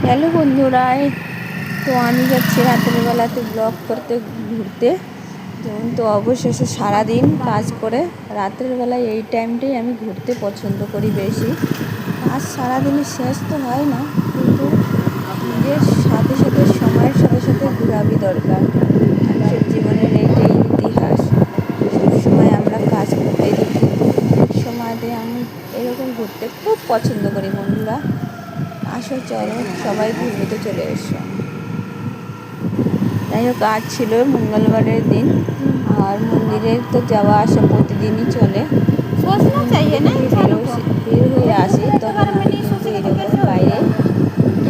Hello বন্ধুরা, তো আমি যাচ্ছি রাতের বেলাতে ব্লগ করতে ঘুরতে। যেমন তো অবশেষে সারাদিন কাজ করে রাতের বেলায় এই টাইমটাই আমি ঘুরতে পছন্দ করি বেশি। কাজ সারাদিনই শেষ তো হয় না, কিন্তু নিজের সাথে সাথে সময়ের সাথে সাথে ঘোরাবি দরকার। মানুষের জীবনের এইটাই ইতিহাস। সবসময় আমরা কাজ করতেই থাকি, সময়তে আমি এরকম ঘুরতে খুব পছন্দ করি। বন্ধুরা আসো, চলো সবাই ঘুরতে চলে এসো। যাই হোক, আজ ছিল মঙ্গলবারের দিন, আর মন্দিরে তো যাওয়া আসা প্রতিদিনই চলে। বের হয়ে আসি তখন আমি কিন্তু এরকম বাইরে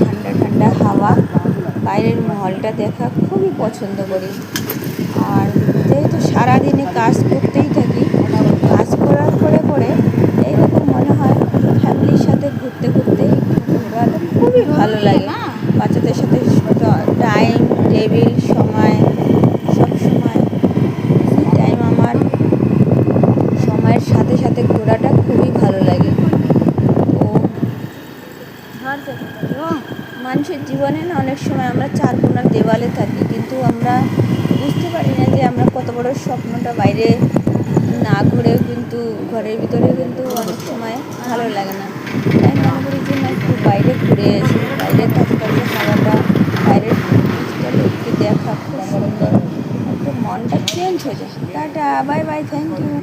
ঠান্ডা ঠান্ডা হাওয়া, বাইরের মহলটা দেখা খুবই পছন্দ করি। আর যেহেতু সারাদিনে কাজ করতেই থাকি, কাজ করার পরে এইরকম মনে হয় ফ্যামিলির সাথে ঘুরতে ঘুরতে ঘোরাটা খুবই ভালো লাগে। বাচ্চাদের সাথে টাইম টেবিল সময়, সব সময় টাইম আমার সময়ের সাথে সাথে ঘোরাটা খুবই ভালো লাগে। তো মানুষের জীবনে না অনেক সময় আমরা চার কোণার দেওয়ালে থাকি, কিন্তু আমরা বুঝতে পারি না যে আমরা কত বড় স্বপ্নটা বাইরে না ঘুরেও কিন্তু ঘরের ভিতরে কিন্তু অনেক সময় ভালো লাগে না। তাই মনে করি যে না, একটু বাইরে ঘুরে আসি। বাইরে থাকতে হাওয়াটা, বাইরের জিনিসটা লোককে দেখা খুব সুন্দর, একটু মনটা চেঞ্জ হয়ে যায়। Tata, bye bye, thank you.